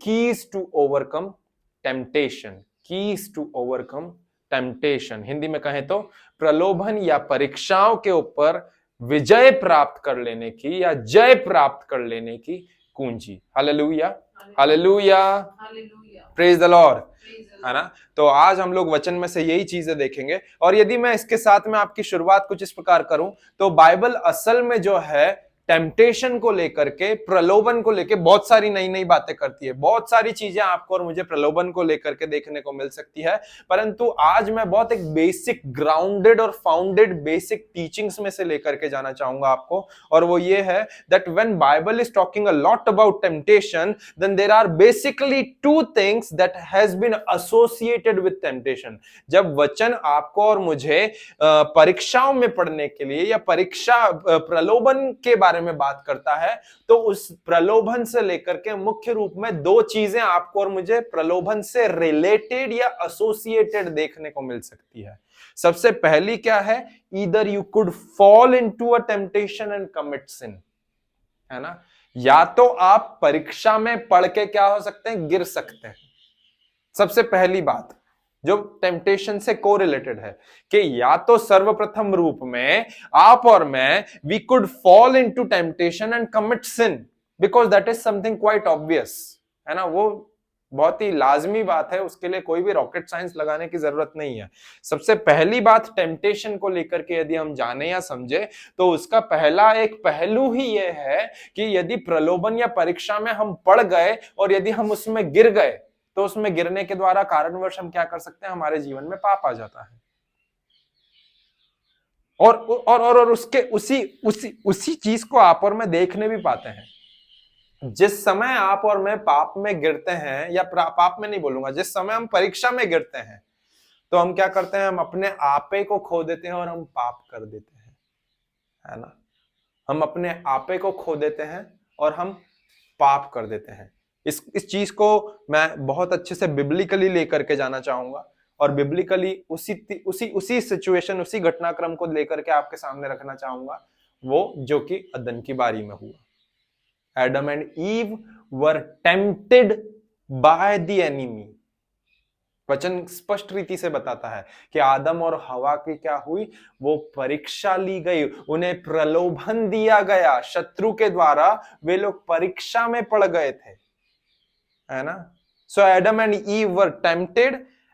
Keys to overcome temptation, keys to overcome temptation. Hindi में कहें तो प्रलोभन या परीक्षाओं के ऊपर विजय प्राप्त कर लेने की या जय प्राप्त कर लेने की कुंजी। Hallelujah, hallelujah, praise the Lord, है ना। तो आज हम लोग वचन में से यही चीजें देखेंगे। और यदि मैं इसके साथ में आपकी शुरुआत कुछ इस प्रकार करूं तो बाइबल असल में जो है टेम्पटेशन को लेकर के, प्रलोभन को लेकर बहुत सारी नई नई बातें करती है। बहुत सारी चीजें आपको और मुझे प्रलोभन को लेकर के देखने को मिल सकती है, परंतु आज मैं बहुत एक बेसिक ग्राउंडेड और फाउंडेड बेसिक टीचिंग्स में से लेकर के जाना चाहूंगा आपको। और वो ये है that when Bible is talking a lot about temptation, then there are basically two things that has been associated with temptation. जब वचन आपको और मुझे परीक्षाओं में पढ़ने के लिए या परीक्षा प्रलोभन के बारे में बात करता है, तो उस प्रलोभन से लेकर के मुख्य रूप में दो चीजें आपको और मुझे प्रलोभन से रिलेटेड या एसोसिएटेड देखने को मिल सकती है। सबसे पहली क्या है, either you could fall into a temptation and commit sin, है ना। या तो आप परीक्षा में पढ़ के क्या हो सकते हैं, गिर सकते हैं। सबसे पहली बात जो टेम्पटेशन से कोरिलेटेड है कि या तो सर्वप्रथम रूप में आप और मैं we could fall into temptation and commit sin, because that is something quite obvious, है ना। वो बहुत ही लाजमी बात है, उसके लिए कोई भी रॉकेट साइंस लगाने की जरूरत नहीं है। सबसे पहली बात टेम्पटेशन को लेकर के यदि हम जाने या समझे तो उसका पहला एक पहलू ही यह है कि यदि प्रलोभन या परीक्षा में हम पड़ गए और यदि हम उसमें गिर गए तो उसमें गिरने के द्वारा कारणवश हम क्या कर सकते हैं, हमारे जीवन में पाप आ जाता है। और उसके उसी चीज को आप और मैं देखने भी पाते हैं। जिस समय आप और मैं पाप में गिरते हैं, या पाप में नहीं बोलूंगा, जिस समय हम परीक्षा में गिरते हैं तो हम क्या करते हैं, हम अपने आपे को खो देते हैं और हम पाप कर देते हैं, है ना। हम अपने आपे को खो देते हैं और हम पाप कर देते हैं। इस चीज को मैं बहुत अच्छे से बिब्लिकली लेकर के जाना चाहूंगा और बिब्लिकली उसी सिचुएशन, उसी घटनाक्रम को लेकर के आपके सामने रखना चाहूंगा, वो जो कि अदन की बारी में हुआ। Adam and Eve were tempted by the enemy. वचन स्पष्ट रीति से बताता है कि आदम और हवा की क्या हुई, वो परीक्षा ली गई, उन्हें प्रलोभन दिया गया शत्रु के द्वारा, वे लोग परीक्षा में पड़ गए थे, है ना। So Adam and Eve were tempted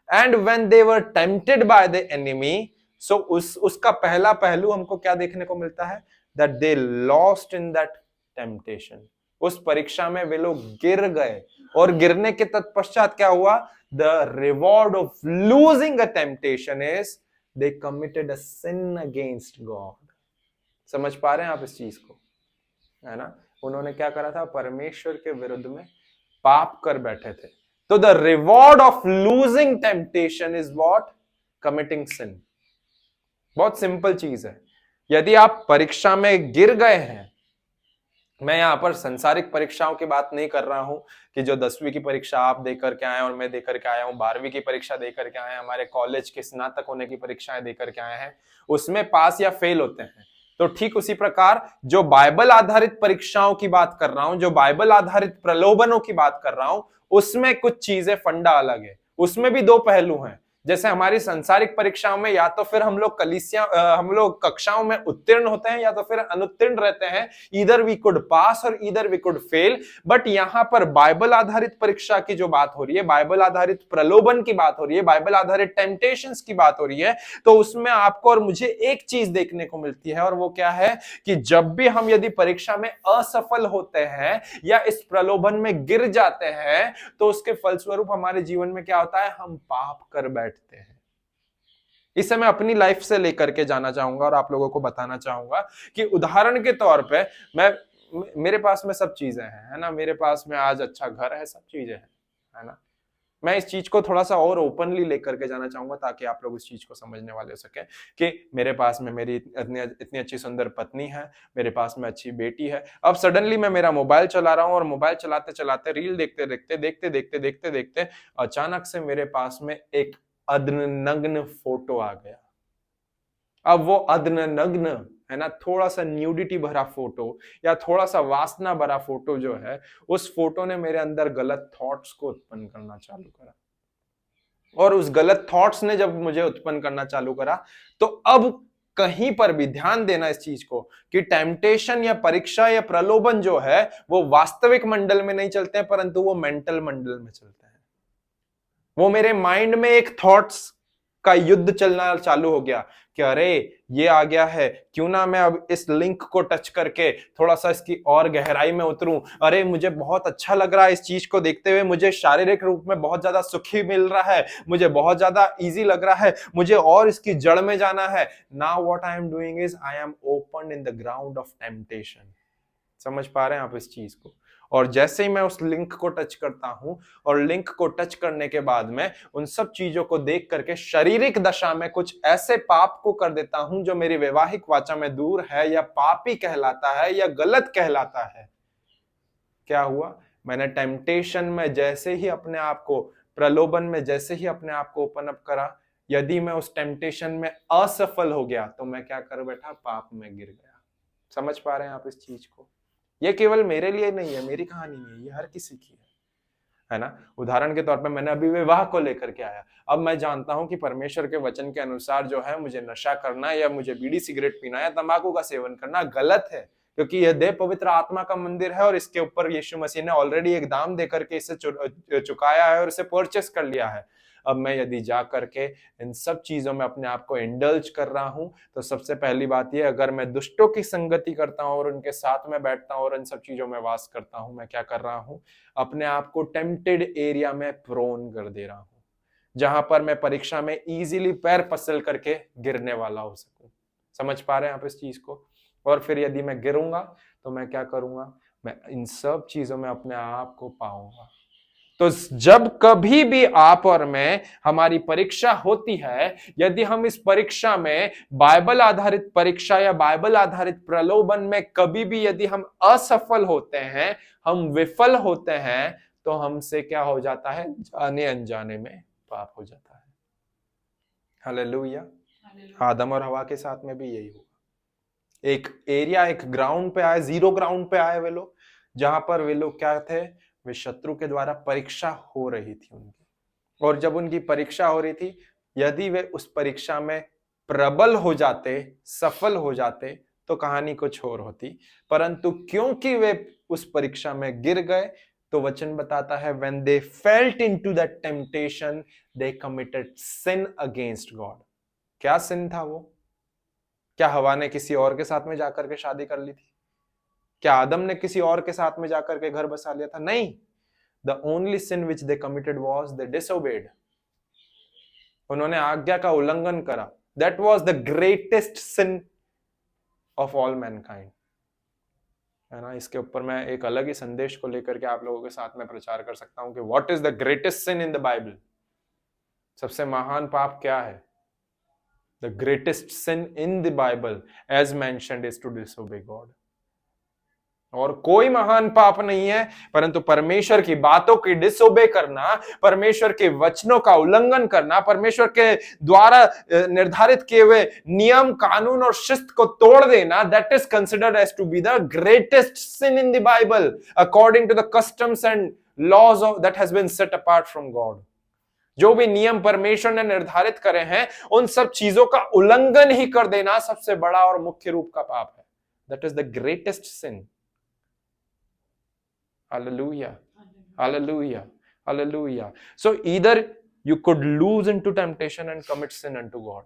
and when they were tempted by the enemy, so उसका पहला पहलू हमको क्या देखने को मिलता है, that they lost in that temptation. उस परीक्षा में वे लोग गिर गए और गिरने के तत्पश्चात क्या हुआ, the reward of losing a temptation is they committed a sin against God. समझ पा रहे हैं आप इस चीज को, है ना। उन्होंने क्या करा था, परमेश्वर के विरुद्ध में पाप कर बैठे थे। तो the reward of losing temptation is what, committing sin. बहुत सिंपल चीज है। यदि आप परीक्षा में गिर गए हैं, मैं यहां पर संसारिक परीक्षाओं की बात नहीं कर रहा हूं कि जो 10वीं की परीक्षा आप देकर के आए और मैं देकर के आया हूं, 12वीं की परीक्षा देकर के आए हैं, हमारे कॉलेज के स्नातक होने की परीक्षाएं देकर के आए हैं, उसमें पास या फेल होते हैं। तो ठीक उसी प्रकार जो बाइबल आधारित परीक्षाओं की बात कर रहा हूं, जो बाइबल आधारित प्रलोभनों की बात कर रहा हूं, उसमें कुछ चीजें फंडा अलग है। उसमें भी दो पहलू हैं। जैसे हमारी संसारिक परीक्षाओं में या तो फिर हम लोग कक्षाओं में उत्तीर्ण होते हैं या तो फिर अनुत्तीर्ण रहते हैं। ईदर वी कुड पास और either we could fail. But यहां पर बाइबल आधारित परीक्षा की जो बात हो रही है, बाइबल आधारित प्रलोभन की बात हो रही है, बाइबल आधारित टेम्पटेशंस की बात हो रही है, तो उसमें आपको और मुझे एक चीज देखने को मिलती है, और वो क्या है कि जब भी हम यदि परीक्षा में असफल होते हैं या इस प्रलोभन में गिर जाते हैं, तो उसके फलस्वरूप हमारे जीवन में क्या होता है, हम पाप कर बैठते हैं। इसे मैं अपनी लाइफ से लेकर के जाना चाहूंगा और आप लोगों को बताना चाहूंगा कि उदाहरण के तौर पे मेरे पास में सब चीजें हैं, है ना। मेरे पास में आज अच्छा घर है, सब चीजें हैं, है ना। मैं इस चीज को थोड़ा सा और ओपनली लेकर के जाना चाहूंगा ताकि आप लोग इस चीज को समझने वाले हो सके कि मेरे पास में मेरी इतनी अच्छी सुंदर पत्नी है, मेरे पास में अच्छी बेटी है। अब सडनली मैं मेरा मोबाइल चला रहा हूं और मोबाइल चलाते चलाते, रील देखते देखते अचानक से मेरे पास में एक अदनग्न फोटो आ गया। अब वो अदनग्न, है ना, थोड़ा सा न्यूडिटी भरा फोटो या थोड़ा सा वासना भरा फोटो जो है, उस फोटो ने मेरे अंदर गलत थॉट्स को उत्पन्न करना चालू करा। और उस गलत थॉट्स ने जब मुझे उत्पन्न करना चालू करा, तो अब कहीं पर भी ध्यान देना इस चीज को कि टेम्पटेशन या परीक्षा या प्रलोभन जो है वो वास्तविक मंडल में नहीं चलते हैं, परंतु वो मेंटल मंडल में चलते हैं। वो मेरे माइंड में एक थॉट्स का युद्ध चलना चालू हो गया कि अरे ये आ गया है, क्यों ना मैं अब इस लिंक को टच करके थोड़ा सा इसकी और गहराई में उतरूं। अरे मुझे बहुत अच्छा लग रहा है इस चीज को देखते हुए, मुझे शारीरिक रूप में बहुत ज्यादा सुखी मिल रहा है, मुझे बहुत ज्यादा इजी लग रहा है, मुझे और इसकी जड़ में जाना है। Now what I am doing is I am open in the ground of temptation. समझ पा रहे हैं आप इस चीज को? और जैसे ही मैं उस लिंक को टच करता हूं और लिंक को टच करने के बाद में उन सब चीजों को देख करके शारीरिक दशा में कुछ ऐसे पाप को कर देता हूं जो मेरी वैवाहिक वाचा में दूर है या पापी कहलाता है या गलत कहलाता है। क्या हुआ? मैंने टेम्पटेशन में जैसे ही अपने आप को, प्रलोभन में जैसे ही अपने आप को ओपन अप करा, यदि मैं उस टेम्पटेशन में असफल हो गया तो मैं क्या कर बैठा? पाप में गिर गया। समझ पा रहे हैं आप इस चीज को? ये केवल मेरे लिए नहीं है, मेरी कहानी नहीं है, ये हर किसी की है ना। उदाहरण के तौर पे मैंने अभी विवाह को लेकर के आया, अब मैं जानता हूं कि परमेश्वर के वचन के अनुसार जो है मुझे नशा करना या मुझे बीड़ी सिगरेट पीना या तंबाकू का सेवन करना गलत है, क्योंकि यह देह पवित्र आत्मा का मंदिर है और इसके ऊपर यीशु मसीह ने ऑलरेडी एक दाम देकर के इसे चुकाया है और इसे परचेस कर लिया है। अब मैं यदि जा करके इन सब चीजों में अपने आप को इंडल्ज कर रहा हूं, तो सबसे पहली बात यह, अगर मैं दुष्टों की संगति करता हूं और उनके साथ में बैठता हूं और इन सब चीजों में वास करता हूं, मैं क्या कर रहा हूं? अपने आप को टेम्प्टेड एरिया में प्रोन कर दे रहा हूं, जहां पर मैं परीक्षा में इजीली पैर पसल करके गिरने वाला हो सकूं। समझ पा रहे हैं आप इस चीज को? और फिर यदि मैं गिरूंगा तो मैं क्या करूंगा? मैं इन सब चीजों में अपने आप को पाऊंगा। तो जब कभी भी आप और मैं, हमारी परीक्षा होती है, यदि हम इस परीक्षा में, बाइबल आधारित परीक्षा या बाइबल आधारित प्रलोभन में कभी भी यदि हम असफल होते हैं, हम विफल होते हैं, तो हमसे क्या हो जाता है? जाने अनजाने में पाप हो जाता है। हालेलुया। आदम और हवा के साथ में भी यही हुआ। एक एरिया, एक ग्राउंड पे आए, जीरो ग्राउंड पे आए वे लोग, जहां पर वे लोग क्या थे? वे शत्रु के द्वारा परीक्षा हो रही थी उनकी, और जब उनकी परीक्षा हो रही थी, यदि वे उस परीक्षा में प्रबल हो जाते, सफल हो जाते, तो कहानी कुछ और होती। परंतु क्योंकि वे उस परीक्षा में गिर गए, तो वचन बताता है when they felt into that temptation they committed sin against God। क्या sin था वो? क्या हवा ने किसी और के साथ में जाकर के शादी कर ली थी? क्या आदम ने किसी और के साथ में जाकर के घर बसा लिया था? नहीं। The only sin which they committed was they disobeyed। उन्होंने आज्ञा का उल्लंघन करा। That was the greatest sin of all mankind। है ना, इसके ऊपर मैं एक अलग ही संदेश को लेकर के आप लोगों के साथ में प्रचार कर सकता हूं कि what is the greatest sin in the Bible। सबसे महान पाप क्या है? The greatest sin in the Bible as mentioned is to disobey God। और कोई महान पाप नहीं है, परंतु परमेश्वर की बातों की डिसोबे करना, परमेश्वर के वचनों का उल्लंघन करना, परमेश्वर के द्वारा निर्धारित किए हुए नियम, कानून और शिस्त को तोड़ देना, that is considered as to be the greatest sin in the Bible according to the customs and laws of that has been set apart from God. जो भी नियम परमेश्वर ने निर्धारित करे हैं, उन सब चीजों का उल्लंघन ही कर देना सबसे बड़ा और मुख्य रूप का पाप है। That is the greatest sin. Hallelujah, hallelujah, hallelujah। So either you could lose into temptation and commit sin unto God।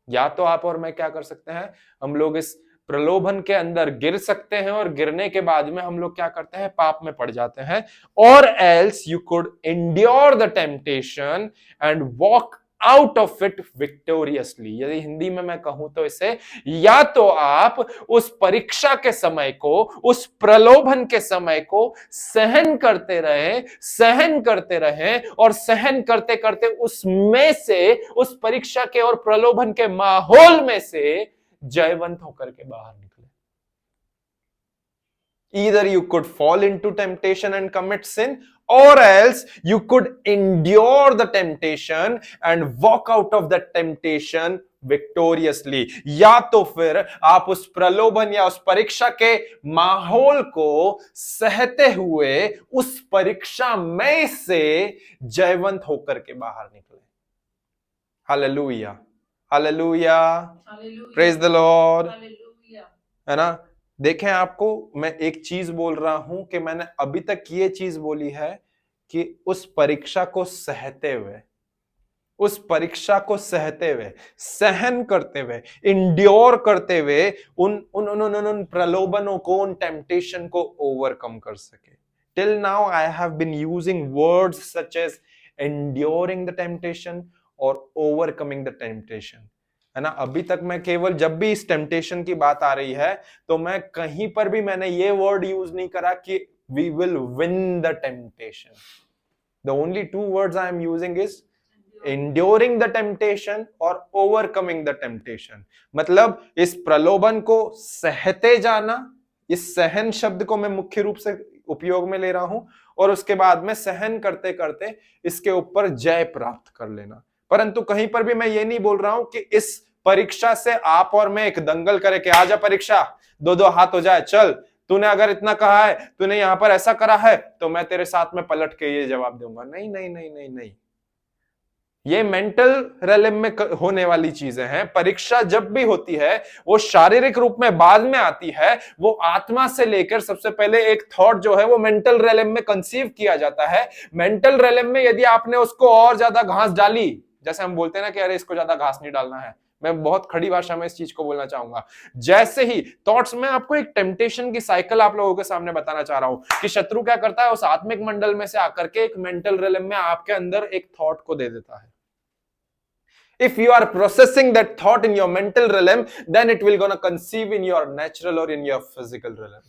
या तो आप और मैं क्या कर सकते हैं? हम लोग इस प्रलोभन के अंदर गिर सकते हैं और गिरने के बाद में हम लोग क्या करते हैं? पाप में पड़ जाते हैं। और else you could endure the temptation and walk out of it victoriously. यदि हिंदी में मैं कहूं तो इसे, या तो आप उस परीक्षा के समय को, उस प्रलोभन के समय को सहन करते रहे और सहन करते करते उसमें से, उस परीक्षा के और प्रलोभन के माहौल में से जयवंत होकर के बाहर निकले। Either you could fall into temptation and commit sin, or else you could endure the temptation and walk out of the temptation विक्टोरियसली, या तो फिर आप उस प्रलोभन या उस परीक्षा के माहौल को सहते हुए उस परीक्षा में से जयवंत होकर के बाहर निकले। Hallelujah, hallelujah, praise the Lord, है ना। देखें, आपको मैं एक चीज बोल रहा हूं कि मैंने अभी तक ये चीज बोली है कि उस परीक्षा को सहते हुए, उस परीक्षा को सहते हुए, सहन करते हुए, इंड्योर करते हुए उन उन उन उन, उन प्रलोभनों को, उन टेम्पटेशन को ओवरकम कर सके। Till now I have been using words such as enduring the temptation और ओवरकमिंग द टेम्पटेशन, है ना। अभी तक मैं केवल जब भी इस टेम्पटेशन की बात आ रही है तो मैं कहीं पर भी मैंने ये वर्ड यूज नहीं करा कि we will win the temptation. The only two words I am using is enduring the temptation और overcoming the temptation। मतलब इस प्रलोभन को सहते जाना, इस सहन शब्द को मैं मुख्य रूप से उपयोग में ले रहा हूं, और उसके बाद में सहन करते करते इसके ऊपर जय प्राप्त कर लेना। परंतु कहीं पर भी मैं ये नहीं बोल रहा हूं कि इस परीक्षा से आप और मैं एक दंगल करे कि आजा परीक्षा, दो दो हाथ हो जाए, चल तूने अगर इतना कहा है, तूने यहां पर ऐसा करा है, तो मैं तेरे साथ में पलट के ये जवाब दूंगा। नहीं नहीं नहीं नहीं नहीं, ये मेंटल रेलम में होने वाली चीजें हैं। परीक्षा जब भी होती है वो शारीरिक रूप में बाद में आती है, वो आत्मा से लेकर सबसे पहले एक थॉट जो है वो मेंटल रेलम में कंसीव किया जाता है। मेंटल रेलम में यदि आपने उसको और ज्यादा घास डाली, जैसे हम बोलते हैं ना कि अरे इसको ज्यादा घास नहीं डालना है, मैं बहुत खड़ी भाषा में इस चीज को बोलना चाहूंगा। जैसे ही थॉट्स में आपको एक टेम्पटेशन की साइकिल आप लोगों के सामने बताना चाह रहा हूं कि शत्रु क्या करता है, उस आत्मिक मंडल में से आकर के एक मेंटल रेलम में आपके अंदर एक थॉट को दे देता है। If you are processing that thought in your mental realm, then it will gonna conceive in your natural or in your physical realm.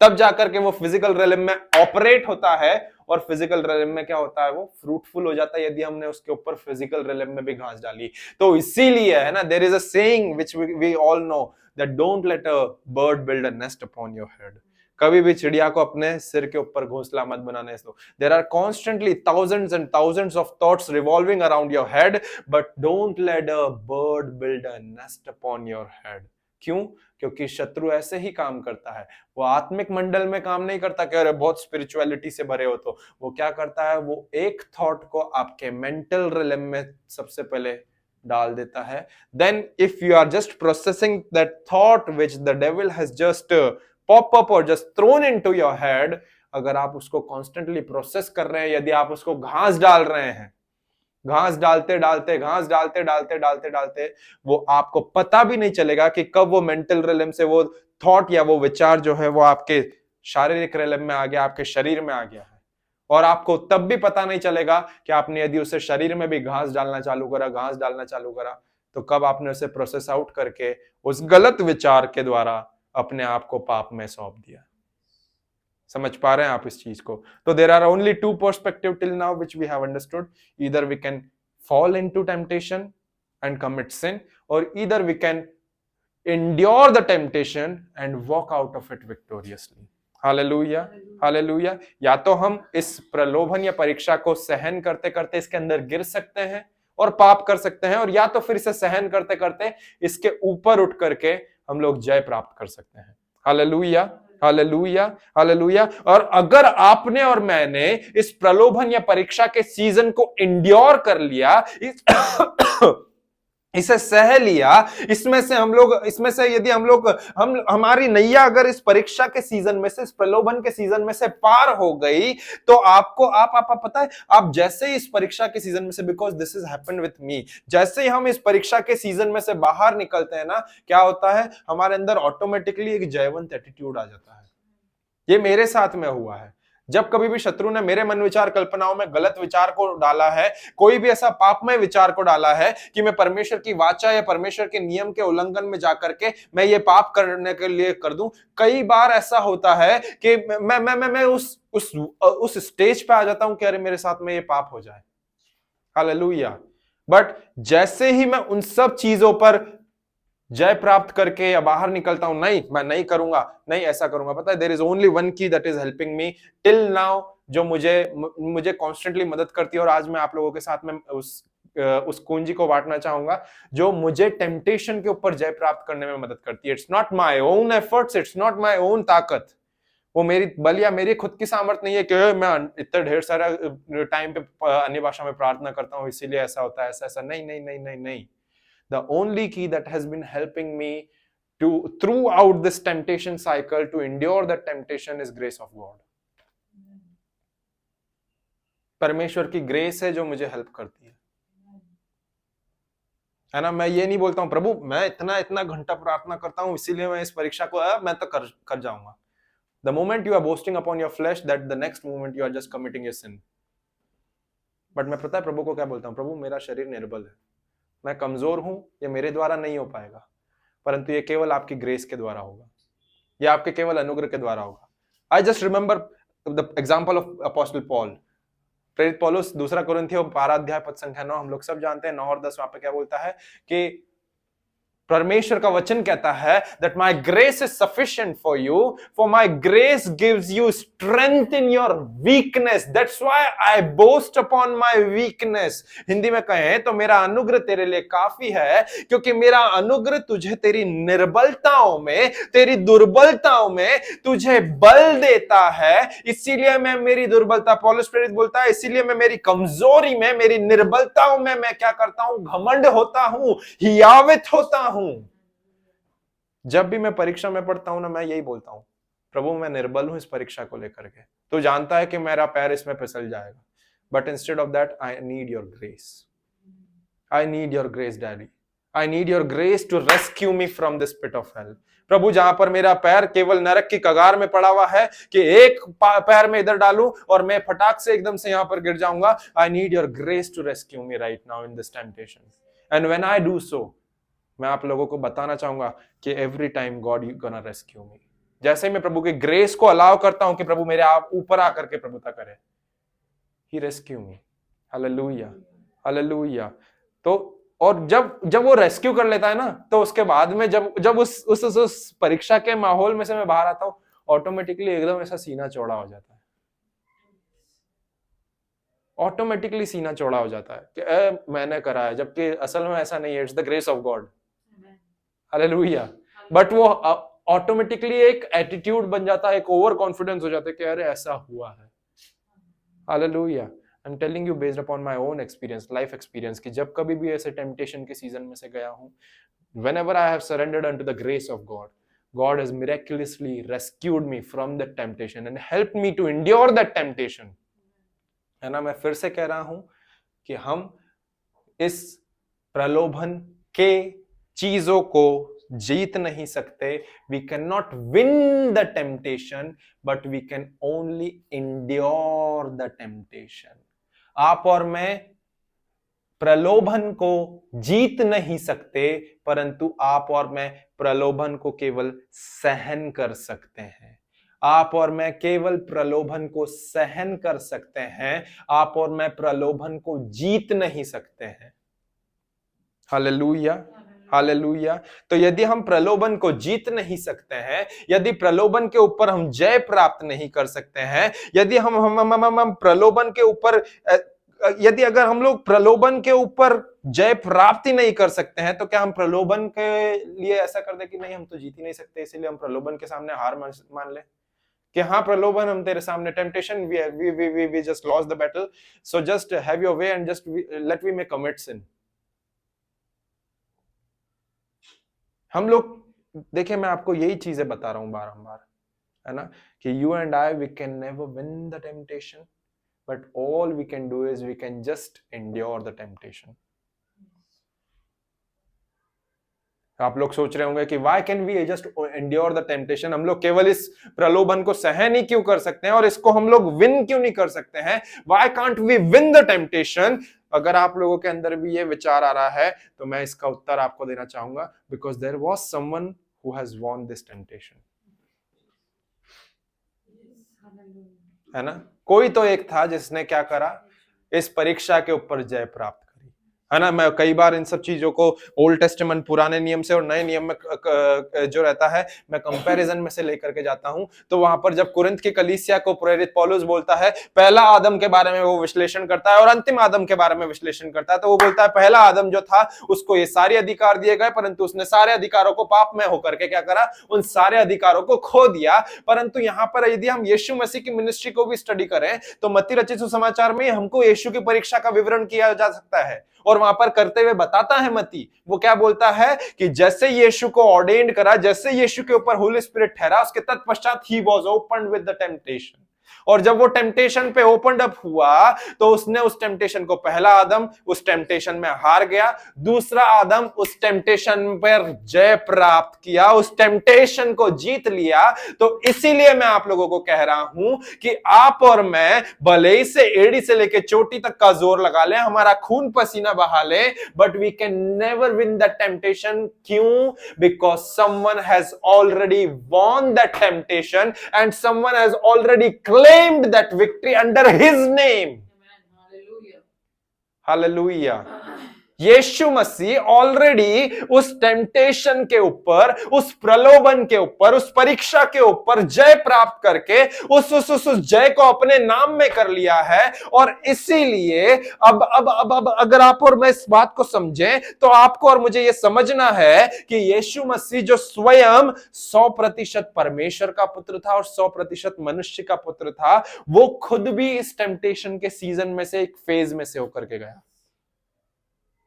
तब जाकर के वो फिजिकल रेलम में ऑपरेट होता है, और फिजिकल रेलम में क्या होता है, वो फ्रूटफुल हो जाता है यदि हमने उसके ऊपर फिजिकल रेलम में भी घास डाली। तो इसीलिए है ना, there is a saying which we all know that don't let a bird build a nest upon your head. कभी भी चिड़िया को अपने सिर के ऊपर घोंसला मत बनाने दो। There are constantly thousands and thousands of thoughts revolving around your head, but don't let a bird build a nest upon your head। क्यों? क्योंकि शत्रु ऐसे ही काम करता है। वो आत्मिक मंडल में काम नहीं करता कि अरे बहुत स्पिरिचुअलिटी से भरे हो, तो वो क्या करता है, वो एक थॉट को आपके मेंटल रिलम में सबसे पहले डाल देता है। Then if you are just processing that thought which the devil has just pop up or just thrown into your head, अगर आप उसको कॉन्स्टेंटली प्रोसेस कर रहे हैं, यदि आप उसको घास डाल रहे हैं, घास डालते डालते, घास डालते डालते डालते डालते, वो आपको पता भी नहीं चलेगा कि कब वो मेंटल रेलम से वो थॉट या वो विचार जो है वो आपके शारीरिक रेलम में आ गया, आपके शरीर में आ गया है, और आपको तब भी पता नहीं चलेगा कि आपने यदि उसे शरीर में भी घास डालना चालू करा, घास डालना चालू करा, तो कब आपने उसे प्रोसेस आउट करके उस गलत विचार के द्वारा अपने आप को पाप में सौंप दिया। समझ पा रहे हैं आप इस चीज को? तो there are only two perspective till now which we have understood. Either we can fall into temptation and commit sin, और either we can endure the temptation and walk out of it victoriously। Hallelujah, hallelujah. या तो हम इस प्रलोभन या परीक्षा को सहन करते करते इसके अंदर गिर सकते हैं और पाप कर सकते हैं, और या तो फिर इसे सहन करते करते इसके ऊपर उठ करके हम लोग जय प्राप्त कर सकते हैं। Hallelujah, hallelujah, hallelujah. और अगर आपने और मैंने इस प्रलोभन या परीक्षा के सीजन को इंड्योर कर लिया, इसे सह लिया, इसमें से यदि हम हमारी नैया अगर इस परीक्षा के सीजन में से, इस प्रलोभन के सीजन में से पार हो गई, तो आपको आप पता है, आप जैसे ही इस परीक्षा के सीजन में से, because this is happened with me, जैसे ही हम इस परीक्षा के सीजन में से बाहर निकलते हैं ना, क्या होता है, हमारे अंदर ऑटोमेटिकली एक जयवंत एटीट्यूड आ जाता है। ये मेरे साथ में हुआ है। जब कभी भी शत्रु ने मेरे मन विचार कल्पनाओं में गलत विचार को डाला है, कोई भी ऐसा पापमय विचार को डाला है कि मैं परमेश्वर की वाचा या परमेश्वर के नियम के उल्लंघन में जाकर के मैं ये पाप करने के लिए कर दूं, कई बार ऐसा होता है कि मैं उस स्टेज पे आ जाता हूं कि अरे मेरे साथ में ये पाप हो जाए। हालेलुया। बट जैसे ही मैं उन सब चीजों पर जय प्राप्त करके या बाहर निकलता हूं, नहीं मैं नहीं करूंगा, नहीं ऐसा करूंगा, पता है, देयर इज ओनली वन की that is helping me till now, जो मुझे कॉन्स्टेंटली मदद करती है, और आज मैं आप लोगों के साथ में उस उस कुंजी को बांटना चाहूंगा जो मुझे टेम्पटेशन के ऊपर जय प्राप्त करने में मदद करती है। It's not my own efforts, it's not my own ताकत, वो मेरी बल या मेरी खुद की सामर्थ्य नहीं है कि मैं इतना ढेर सारा टाइम पे अन्य भाषा में प्रार्थना करता हूँ इसीलिए ऐसा होता है, ऐसा ऐसा नहीं नहीं नहीं नहीं नहीं। The only key that has been helping me to throughout this temptation cycle to endure the temptation is grace of God. परमेश्वर की ग्रेस है जो मुझे हेल्प करती है ना। मैं ये नहीं बोलता हूं प्रभु मैं इतना इतना घंटा प्रार्थना करता हूं इसीलिए मैं इस परीक्षा को मैं तो कर जाऊंगा। The moment you are boasting upon your flesh, that the next moment you are just committing a sin. But मैं पता है प्रभु को क्या बोलता हूं, प्रभु मेरा शरीर निर्बल है, मैं कमजोर हूं, ये मेरे द्वारा नहीं हो पाएगा, परंतु ये केवल आपकी ग्रेस के द्वारा होगा, ये आपके केवल अनुग्रह के द्वारा होगा। I just remember the example of apostle Paul, प्रेरित पौलुस, 2 कुरिन्थियों 12 अध्याय पद संख्या 9, हम लोग सब जानते हैं 9 और 10 वहां पे क्या बोलता है कि परमेश्वर का वचन कहता है that my grace is sufficient for you, for my grace gives you strength in your weakness, that's why I boast upon my weakness। Hindi में कहें तो मेरा अनुग्रह तेरे लिए काफी है क्योंकि मेरा अनुग्रह तुझे तेरी निर्बलताओं में, तेरी दुर्बलताओं में तुझे बल देता है। इसीलिए मैं मेरी दुर्बलता, पौलुस प्रेरित बोलता है, इसीलिए मैं मेरी कमजोरी में, मेरी निर्बलताओं में मैं क्या करता हूं, घमंड होता हूं, हियावित होता हूं। जब भी मैं परीक्षा में पढ़ता हूं ना, मैं यही बोलता हूं प्रभु मैं निर्बल हूं इस परीक्षा को लेकर के, तो जानता है कि मेरा पैर इसमें फिसल जाएगा, but instead of that I need your grace, I need your grace daddy, I need your grace to rescue me from this pit of hell. प्रभु जहां पर मेरा पैर केवल नरक की कगार में पड़ा हुआ है कि एक पैर में इधर डालूं और मैं फटाक से एकदम से यहां पर गिर जाऊंगा, I need your grace to rescue me right now in this temptation. And when I do so, मैं आप लोगों को बताना चाहूंगा कि every time God you gonna rescue me. जैसे मैं प्रभु के ग्रेस को अलाउ करता हूं कि प्रभु मेरे आप ऊपर आकर के प्रभुता करे, he rescue me. Hallelujah hallelujah. तो और जब वो रेस्क्यू कर लेता है ना, तो उसके बाद में जब उस परीक्षा के माहौल में से मैं बाहर आता हूं, ऑटोमेटिकली एकदम ऐसा सीना चौड़ा हो जाता है, ऑटोमेटिकली सीना चौड़ा हो जाता है कि मैंने करा है, जबकि असल में ऐसा नहीं है, it's the grace of God. Hallelujah. But वो ऑटोमेटिकली एक एटीट्यूड बन जाता है, एक ओवर कॉन्फिडेंस हो जाता है कि अरे ऐसा हुआ है। Hallelujah. I am telling you based upon my own experience, life experience, कि जब कभी भी ऐसे टेम्पटेशन के सीजन में से गया हूं, whenever I have surrendered unto the grace of God, God has miraculously rescued me from that temptation and helped me to endure that temptation। है ना। मैं फिर से कह रहा हूं कि हम इस प्रलोभन के चीजों को जीत नहीं सकते। We can not win the temptation, but we can only endure the temptation. आप और मैं प्रलोभन को जीत नहीं सकते, परंतु आप और मैं प्रलोभन को केवल सहन कर सकते हैं। आप और मैं केवल प्रलोभन को सहन कर सकते हैं, आप और मैं प्रलोभन को जीत नहीं सकते हैं। Hallelujah hallelujah. तो यदि हम प्रलोभन को जीत नहीं सकते हैं, यदि प्रलोभन के ऊपर हम जय प्राप्त नहीं कर सकते हैं, यदि हम प्रलोभन के ऊपर, यदि अगर हम लोग प्रलोभन के ऊपर जय प्राप्ति नहीं कर सकते हैं, तो क्या हम प्रलोभन के लिए ऐसा कर दे कि नहीं हम तो जीत ही नहीं सकते, इसीलिए हम प्रलोभन के सामने हार मान ले कि हाँ प्रलोभन हम तेरे सामने, temptation we just lost the battle, so just have your way and just let we may commit sin. हम लोग देखिए, मैं आपको यही चीजें बता रहा हूं बारंबार, है ना, कि you and I we can never win the temptation, but all we can do is we can just endure the temptation। आप लोग सोच रहे होंगे कि why can we just endure the temptation, हम लोग केवल इस प्रलोभन को सहन ही क्यों कर सकते हैं और इसको हम लोग विन क्यों नहीं कर सकते हैं, why can't we win the temptation। अगर आप लोगों के अंदर भी ये विचार आ रहा है, तो मैं इसका उत्तर आपको देना चाहूंगा, because there was someone who has won this temptation। है ना, कोई तो एक था जिसने क्या करा, इस परीक्षा के ऊपर जय प्राप्त करी, है ना। मैं कई बार इन सब चीजों को ओल्ड टेस्टामेंट पुराने नियम से और नए नियम में जो रहता है मैं कंपैरिजन में से लेकर के जाता हूं। तो वहां पर जब कुरिन्थ की कलीसिया को प्रेरित पौलुस बोलता है, पहला आदम के बारे में वो विश्लेषण करता है और अंतिम आदम के बारे में विश्लेषण करता है, तो वो बोलता है पहला आदम जो था उसको ये सारे अधिकार दिए गए, परंतु उसने सारे अधिकारों को पाप में होकर के क्या करा, उन सारे अधिकारों को खो दिया। परंतु यहां पर यदि हम यीशु मसीह की मिनिस्ट्री को भी स्टडी करें तो मत्ती रचित सुसमाचार में हमको यीशु की परीक्षा का विवरण किया जा सकता है। और वहां पर करते हुए बताता है मत्ती, वो क्या बोलता है कि जैसे यीशु को ऑर्डेन्ड करा, जैसे यीशु के ऊपर होली स्पिरिट ठहरा, उसके तत्पश्चात he was opened with the temptation. और जब वो टेम्पटेशन पे ओपनड अप हुआ तो उसने उस टेम्पटेशन को, पहला आदम उस टेम्पटेशन में हार गया, दूसरा आदम उस टेम्पटेशन पर जय प्राप्त किया, उस टेम्पटेशन को जीत लिया। तो इसीलिए मैं आप लोगों को कह रहा हूं कि आप और मैं भले ही से एड़ी से लेके चोटी तक का जोर लगा ले, हमारा खून पसीना बहा ले, but we can never win the temptation. क्यों? Because someone has already won that temptation and someone has already claimed that victory under his name. Hallelujah. Yeshu Masih already उस टेम्पटेशन के ऊपर, उस प्रलोभन के ऊपर, उस परीक्षा के ऊपर जय प्राप्त करके उस जय को अपने नाम में कर लिया है। और इसीलिए अब अगर आप और मैं इस बात को समझें तो आपको और मुझे यह समझना है कि यीशु मसीह जो स्वयं 100% परमेश्वर का पुत्र था और 100% मनुष्य का पुत्र था, वो खुद भी इस टेम्पटेशन के सीजन में से एक फेज में से होकर के गया।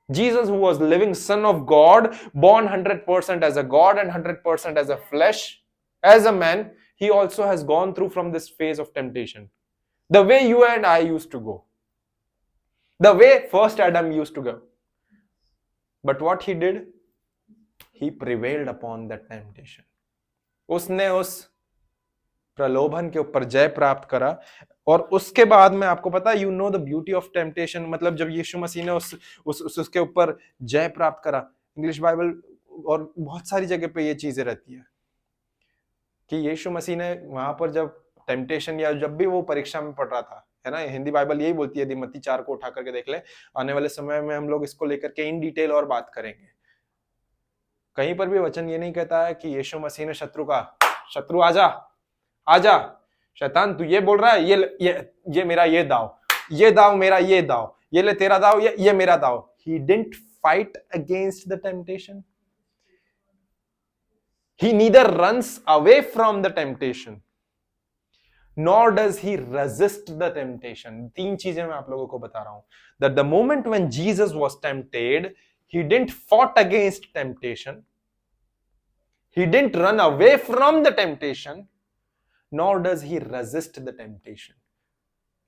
Jesus, who was living Son of God, born 100% as a God and 100% as a flesh, as a man, he also has gone through from this phase of temptation. The way you and I used to go. The way first Adam used to go. But what he did? He prevailed upon that temptation. उसने उस प्रलोभन के ऊपर जय प्राप्त करा। और उसके बाद में आपको पता है, you know the beauty of temptation, मतलब जब यीशु मसीह ने उसके ऊपर जय प्राप्त करा, इंग्लिश बाइबल और बहुत सारी जगह पे ये चीजें रहती है कि यीशु मसीह ने वहां पर जब टेम्पटेशन या जब भी वो परीक्षा में पड़ रहा था, है ना, हिंदी बाइबल यही बोलती है, यदि मत्ती 4 को उठा करके देख ले, आने वाले समय में हम लोग इसको लेकर के इन डिटेल और बात करेंगे। कहीं पर भी वचन ये नहीं कहता है कि यीशु मसीह ने शत्रु आजा आजा, शैतान तू ये बोल रहा है, ये मेरा ये दाव मेरा ये दाव, ये ले तेरा दाव, ये मेरा दाव। He didn't fight against the temptation. He neither runs away from the temptation, nor does he resist the temptation. 3 चीजें मैं आप लोगों को बता रहा हूं। That the moment when Jesus was tempted, he didn't fought against temptation. He didn't run away from the temptation. Nor does he resist the temptation.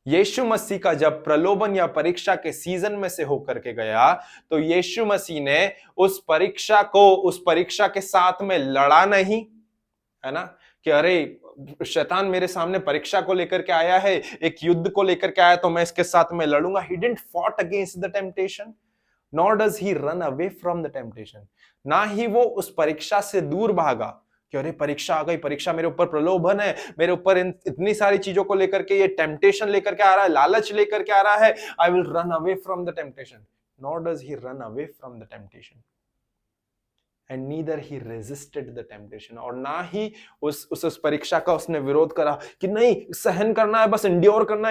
यीशु मसीह का जब प्रलोभन या परीक्षा के सीजन में से होकर के गया, तो यीशु मसीह ने उस परीक्षा के साथ में लड़ा नहीं, है ना, कि अरे शैतान मेरे सामने परीक्षा को लेकर के आया है, एक युद्ध को लेकर के आया, तो मैं इसके साथ में लड़ूंगा। He didn't fought against the temptation, nor does he run away from the temptation. ना ही वो उस परीक्षा से दूर भागा कि अरे परीक्षा आ गई, परीक्षा मेरे ऊपर प्रलोभन है, मेरे ऊपर इतनी सारी चीजों को लेकर के ये टेम्पटेशन लेकर के आ रहा है, लालच लेकर के आ रहा है, I will run away from the temptation. Nor does he run away from the temptation and neither he resisted the temptation. और ना ही उस परीक्षा का उसने विरोध करा कि नहीं सहन करना है, बस इंड्योर करना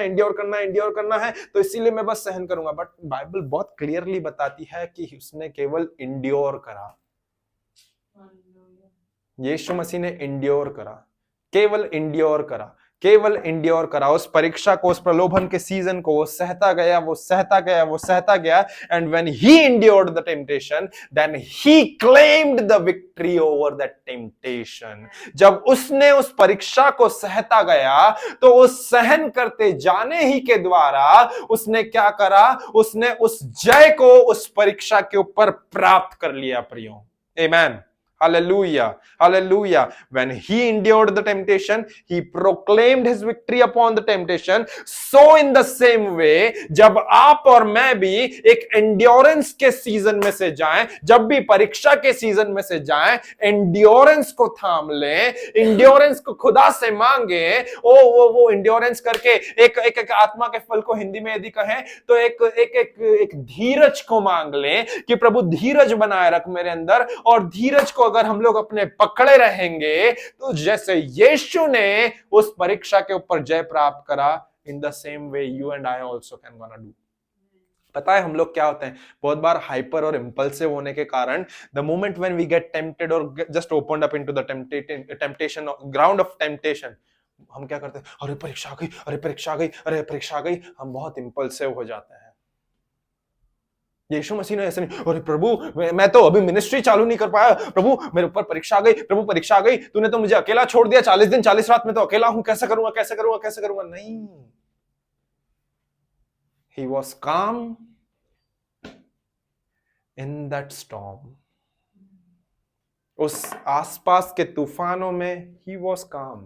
है, तो इसीलिए मैं बस सहन करूंगा। बट बाइबल बहुत क्लियरली बताती है कि उसने केवल इंड्योर करा। यीशु मसीह ने इंड्योर करा, केवल इंड्योर करा उस परीक्षा को, उस प्रलोभन के सीजन को। वो सहता गया and when he endured the temptation, then he claimed the victory over that temptation. जब उसने उस परीक्षा को सहता गया, तो उस सहन करते जाने ही के द्वारा उसने क्या करा, उसने उस जय को उस परीक्षा के ऊपर प्राप्त कर लिया। प्रियो, आमेन, Hallelujah. Hallelujah. When he endured the temptation, he proclaimed his victory upon the temptation. So in the same way, जब आप और मैं भी एक एंड्योरेंस के सीजन में से जाएं, जब भी परीक्षा के सीजन में से जाएं, एंड्योरेंस को थाम लें, एंड्योरेंस को खुदा से मांगे। वो एंड्योरेंस करके एक आत्मा के फल को हिंदी में यदि कहें तो एक धीरज को मांग लें कि प्रभु धीरज बनाए रख मेरे अंदर, और धीरज को अगर हम लोग अपने पकड़े रहेंगे तो जैसे यीशु ने उस परीक्षा के ऊपर जय प्राप्त करा, in the same way you and I also can gonna do. पता है हम लोग क्या होते हैं, बहुत बार हाइपर और इंपल्सिव होने के कारण, the moment when we get tempted और just opened up into the temptation ground of temptation, हम क्या करते हैं, अरे परीक्षा आ गई, अरे परीक्षा आ गई, अरे परीक्षा आ गई, हम बहुत इंपल्सिव हो जाते हैं। यीशु मसीह ने ऐसे नहीं, अरे प्रभु मैं तो अभी मिनिस्ट्री चालू नहीं कर पाया, प्रभु मेरे ऊपर परीक्षा आ गई, प्रभु परीक्षा आ गई, तूने तो मुझे अकेला छोड़ दिया, 40 दिन 40 रात में तो अकेला हूं, कैसे करूंगा कैसे करूंगा कैसे करूंगा। नहीं, he was calm in that storm. उस आसपास के तूफानों में he was calm,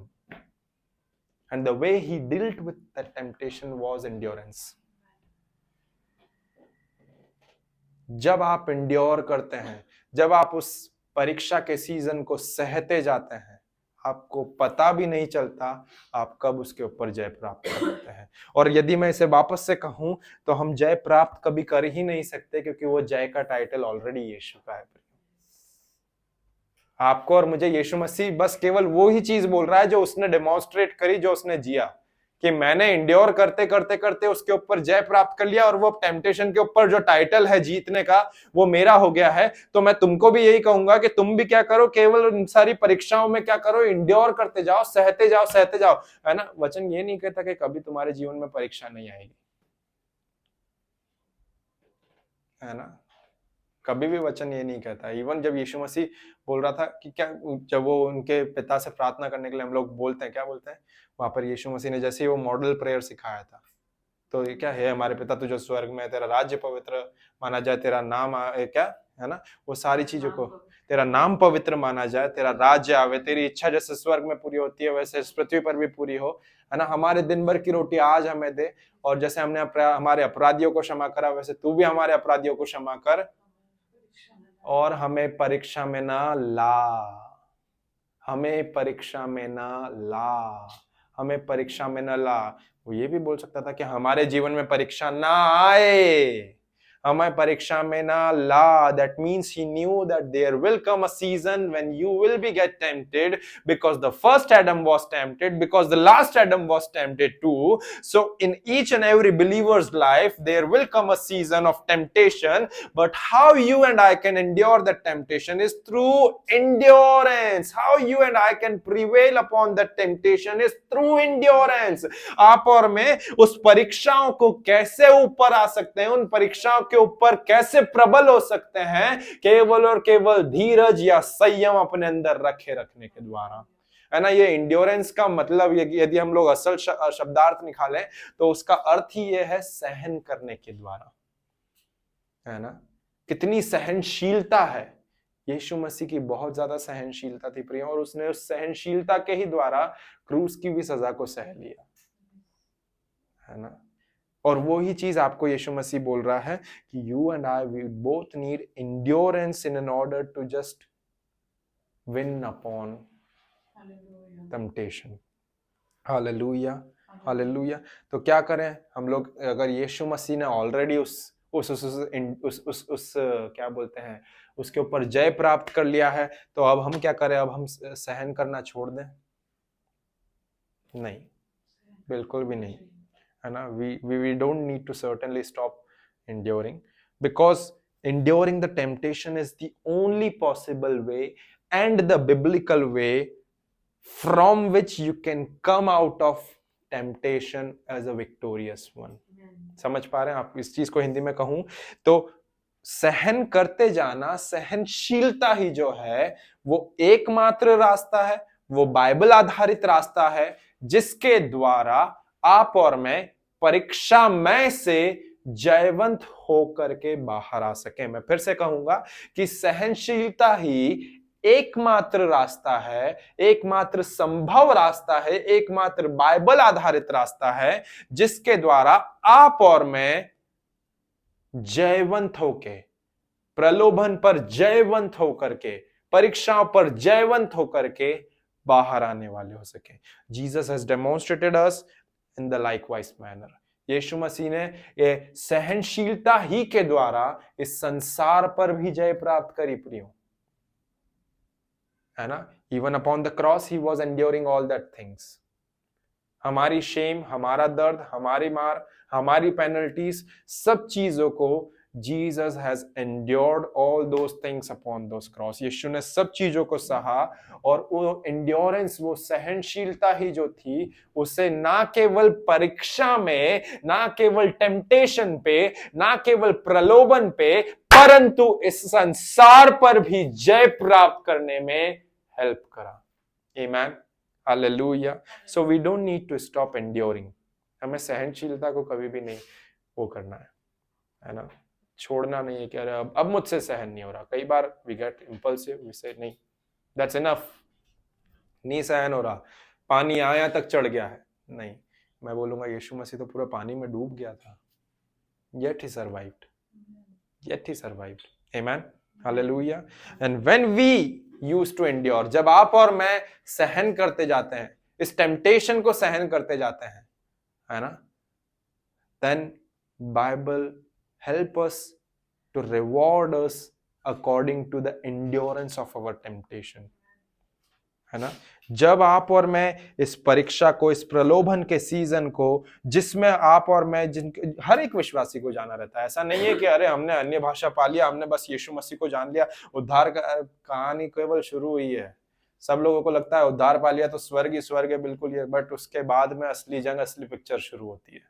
and the way he dealt with that temptation was endurance. जब आप इंड्योर करते हैं, जब आप उस परीक्षा के सीजन को सहते जाते हैं, आपको पता भी नहीं चलता आप कब उसके ऊपर जय प्राप्त करते हैं। और यदि मैं इसे वापस से कहूं तो हम जय प्राप्त कभी कर ही नहीं सकते, क्योंकि वो जय का टाइटल ऑलरेडी यीशु का है। आपको और मुझे यीशु मसीह बस केवल वो ही चीज बोल रहा है जो उसने डेमोन्स्ट्रेट करी, जो उसने जिया, कि मैंने इंड्योर करते करते करते उसके ऊपर जय प्राप्त कर लिया, और वो टेम्पटेशन के ऊपर जो टाइटल है जीतने का वो मेरा हो गया है। तो मैं तुमको भी यही कहूंगा कि तुम भी क्या करो, केवल उन सारी परीक्षाओं में क्या करो, इंड्योर करते जाओ, सहते जाओ, सहते जाओ, है ना। वचन ये नहीं कहता कि कभी तुम्हारे जीवन में परीक्षा नहीं आएगी, है ना, कभी भी वचन ये नहीं कहता। इवन जब यीशु मसीह बोल रहा था कि क्या, जब वो उनके पिता से प्रार्थना करने के लिए हम लोग बोलते हैं, क्या बोलते हैं वहां पर, यीशु मसीह ने जैसे ही वो मॉडल प्रेयर सिखाया था, तो ये क्या है, हमारे पिता तू जो स्वर्ग में, तेरा राज्य पवित्र माना जाए, तेरा नाम क्या है ना, वो सारी चीजों को, तेरा नाम पवित्र माना जाए, तेरा राज्य आवे, तेरी इच्छा जैसे स्वर्ग में पूरी होती है वैसे इस पृथ्वी पर भी पूरी हो, है ना। हमारे दिन भर की रोटी आज हमें दे, और जैसे हमने हमारे अपराधियों को क्षमा करा वैसे तू भी हमारे अपराधियों को क्षमा कर, और हमें परीक्षा में ना ला, हमें परीक्षा में ना ला, हमें परीक्षा में ना ला। वो ये भी बोल सकता था कि हमारे जीवन में परीक्षा ना आए, हमें परीक्षा में ना ला। That means he knew that there will come a season when you will be get tempted, because the first Adam was tempted, because the last Adam was tempted too. So in each and every believer's life there will come a season of temptation, but how you and I can endure that temptation is through endurance. How you and I can prevail upon that temptation is through endurance. आप और मैं उस परीक्षाओं को कैसे ऊपर आ सकते हैं, उन परीक्षाओं के ऊपर कैसे प्रबल हो सकते हैं, केवल और केवल धीरज या संयम अपने अंदर रखने के द्वारा, है ना। ये इंड्योरेंस का मतलब यदि हम लोग असल शब्दार्थ निकालें तो उसका अर्थ ही ये है सहन करने के द्वारा, है ना। कितनी सहनशीलता है, यीशु मसीह की बहुत ज्यादा सहनशीलता थी प्रिय, और उसने उस सहनशीलता के ही द्वारा क्रूस की भी सजा को सह लिया, है ना। और वो ही चीज आपको यीशु मसीह बोल रहा है कि you and I we both need endurance in order to just win upon temptation. Hallelujah, hallelujah. तो क्या करें हम लोग, अगर यीशु मसीह ने ऑलरेडी उस क्या बोलते हैं, उसके ऊपर जय प्राप्त कर लिया है, तो अब हम क्या करें, अब हम सहन करना छोड़ दें? नहीं, बिल्कुल भी नहीं, है ना। we don't need to certainly stop enduring, because enduring the temptation is the only possible way and the biblical way from which you can come out of temptation as a victorious one. समझ पा रहे हैं आप? इस चीज को हिंदी में कहूं तो सहन करते जाना, सहनशीलता ही जो है वो एकमात्र रास्ता है, वो बाइबल आधारित रास्ता है जिसके द्वारा आप और मैं परीक्षा में से जयवंत होकर के बाहर आ सके। मैं फिर से कहूंगा कि सहनशीलता ही एकमात्र रास्ता है, एकमात्र संभव रास्ता है, एकमात्र बाइबल आधारित रास्ता है जिसके द्वारा आप और मैं जयवंत होके, प्रलोभन पर जयवंत होकर के, परीक्षाओं पर जयवंत होकर के बाहर आने वाले हो सके। Jesus has demonstrated us in the likewise manner. Yeshu Masih ने ये सहनशीलता ही के द्वारा इस संसार पर भी जय प्राप्त करी प्रियो, है ना। Even upon the cross he was enduring all that things. हमारी शेम, हमारा दर्द, हमारी मार, हमारी पेनल्टीज, सब चीजों को Jesus has endured all those things upon those cross. Yeshu ने सब चीजों को सहा, और वो एंड्योरेंस, वो सहनशीलता ही जो थी, उसे ना केवल परीक्षा में, ना केवल टेम्पटेशन पे, ना केवल प्रलोभन पे, परंतु इस संसार पर भी जय प्राप्त करने में हेल्प करा। आमीन, हालेलुया। So we don't need to stop enduring. हमें सहनशीलता को कभी भी नहीं वो करना है ना, छोड़ना नहीं है कि अरे अब मुझसे सहन नहीं हो रहा। कई बार वी गेट इंपल्सिव, वी से नहीं, दैट्स इनफ, नहीं सहन हो रहा, पानी आया तक चढ़ गया है। नहीं, मैं बोलूंगा यीशु मसीह तो पूरा पानी में डूब गया था, yet he survived, yet he survived, amen, hallelujah। and when we used to endure, जब आप और मैं सहन करते जाते हैं, इस टेम्पटेशन को सहन करते जाते हैं, है ना, then Bible help us to reward us according to the endurance of our temptation, है ना। जब आप और मैं इस परीक्षा को, इस प्रलोभन के सीजन को, जिसमें आप और मैं, हर एक विश्वासी को जाना रहता है। ऐसा नहीं है कि अरे हमने अन्य भाषा पा लिया, हमने बस यीशु मसीह को जान लिया, उद्धार का कहानी केवल शुरू हुई है। सब लोगों को लगता है उद्धार पा लिया तो स्वर्ग ही स्वर्ग है, बिल्कुल ये, बट उसके बाद में असली जंग, असली पिक्चर शुरू होती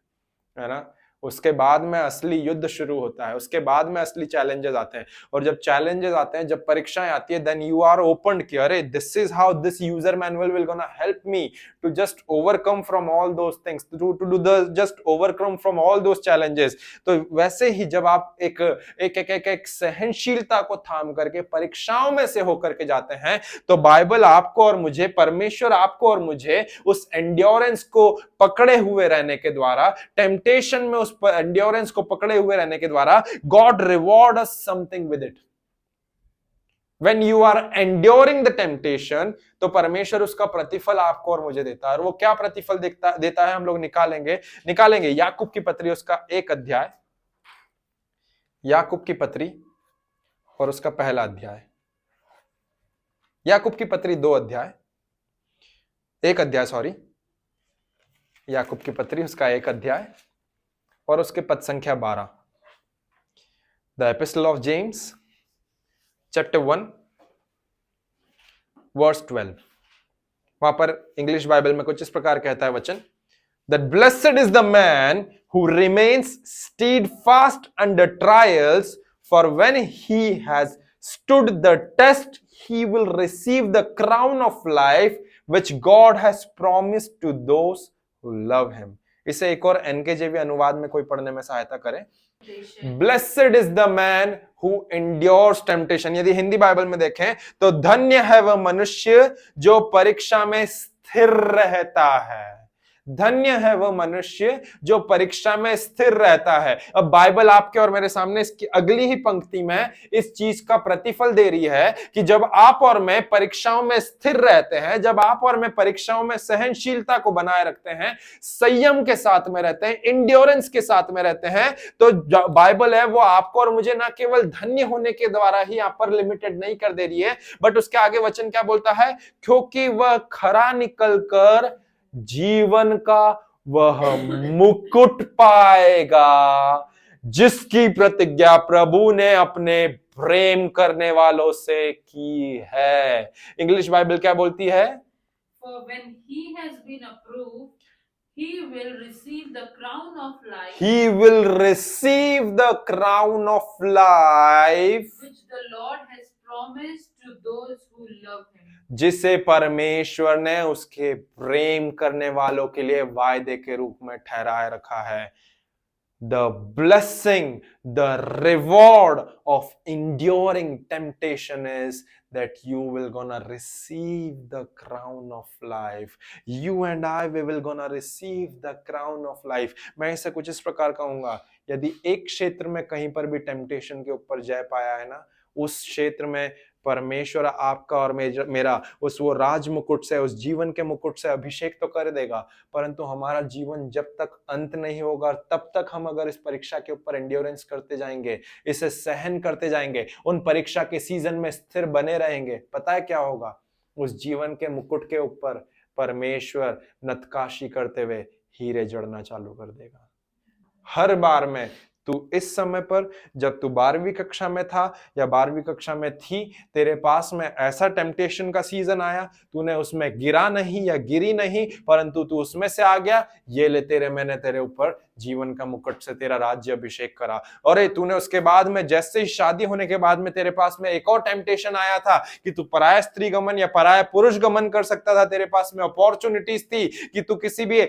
है ना। उसके बाद में असली युद्ध शुरू होता है, उसके बाद में असली चैलेंजेस आते हैं। और जब चैलेंजेस आते हैं, जब परीक्षाएं आती है, देन यू आर ओपन्ड कि अरे this is how this user manual will gonna help me to just overcome from all those things, to do the just overcome from all those challenges. तो वैसे ही जब आप एक सहनशीलता को थाम करके परीक्षाओं में से होकर के जाते हैं, तो बाइबल आपको और मुझे, परमेश्वर आपको और मुझे उस एंड्योरेंस को पकड़े हुए रहने के द्वारा, टेम्पटेशन में उस एंड्योरेंस को पकड़े हुए रहने के द्वारा, God reward us something with it. When you are enduring the temptation, तो परमेश्वर उसका प्रतिफल आपको और मुझे देता है। और वो क्या प्रतिफल देता है, हम लोग निकालेंगे याकूब की पत्री, उसका 1 अध्याय, याकूब की पत्री और उसका पहला अध्याय, याकूब की पत्री 2 अध्याय, 1 अध्याय, सॉरी, याकूब की पत्री उसका 1 अध्याय और उसके पद संख्या 12। The epistle of James chapter 1 verse 12। वहां पर इंग्लिश बाइबल में कुछ इस प्रकार कहता है वचन, that blessed is the man who remains steadfast under trials, for when he has stood the test he will receive the crown of life which God has promised to those who love him। इसे एक और NKJV अनुवाद में कोई पढ़ने में सहायता करे। Blessed is the man who endures temptation। यदि हिंदी बाइबल में देखें तो धन्य है वह मनुष्य जो परीक्षा में स्थिर रहता है। धन्य है वह मनुष्य जो परीक्षा में स्थिर रहता है। अब बाइबल आपके और मेरे सामने इसकी अगली ही पंक्ति में इस चीज का प्रतिफल दे रही है कि जब आप और मैं परीक्षाओं में स्थिर रहते हैं, जब आप और मैं परीक्षाओं में सहनशीलता को बनाए रखते हैं, संयम के साथ में रहते हैं, इंड्योरेंस के साथ में रहते हैं, तो बाइबल है वो आपको और मुझे ना केवल धन्य होने के द्वारा ही यहाँ पर लिमिटेड नहीं कर दे रही है, बट उसके आगे वचन क्या बोलता है, क्योंकि वह खरा निकलकर जीवन का वह मुकुट पाएगा जिसकी प्रतिज्ञा प्रभु ने अपने प्रेम करने वालों से की है। इंग्लिश बाइबल क्या बोलती है, For when he has been approved, he will receive the crown of life, he will receive the crown of life which the Lord has promised to those who love him। जिसे परमेश्वर ने उसके प्रेम करने वालों के लिए वायदे के रूप में ठहराए रखा है। the blessing, the reward of enduring temptation is that you will gonna receive the crown of life. You and I, we will gonna receive the crown of life. मैं इसे कुछ इस प्रकार कहूंगा, यदि एक क्षेत्र में कहीं पर भी टेम्पटेशन के ऊपर जय पाया है ना, उस क्षेत्र में परमेश्वर आपका और मेरा उस वो राज मुकुट से, उस जीवन के मुकुट से अभिषेक तो कर देगा, परंतु हमारा जीवन जब तक अंत नहीं होगा तब तक हम अगर इस परीक्षा के ऊपर एंड्योरेंस करते जाएंगे, इसे सहन करते जाएंगे, उन परीक्षा के सीजन में स्थिर बने रहेंगे, पता है क्या होगा? उस जीवन के मुकुट के ऊपर परमेश्वर नतकाशी करते हुए हीरे जड़ना चालू कर देगा। हर बार में तू इस समय पर, जब तू 12वीं कक्षा में था या 12वीं कक्षा में थी, तेरे पास में ऐसा टेम्पटेशन का सीजन आया, तूने उसमें गिरा नहीं या गिरी नहीं, परंतु तू उसमें से आ गया, ये ले मैंने तेरे ऊपर जीवन का मुकुट से तेरा राज्य अभिषेक करा। और तूने उसके बाद में जैसे ही शादी होने के बाद में तेरे पास में एक और टेम्पटेशन आया था कि तू पराया स्त्री गमन या पराया पुरुष गमन कर सकता था, तेरे पास में अपॉर्चुनिटीज थी कि तू किसी भी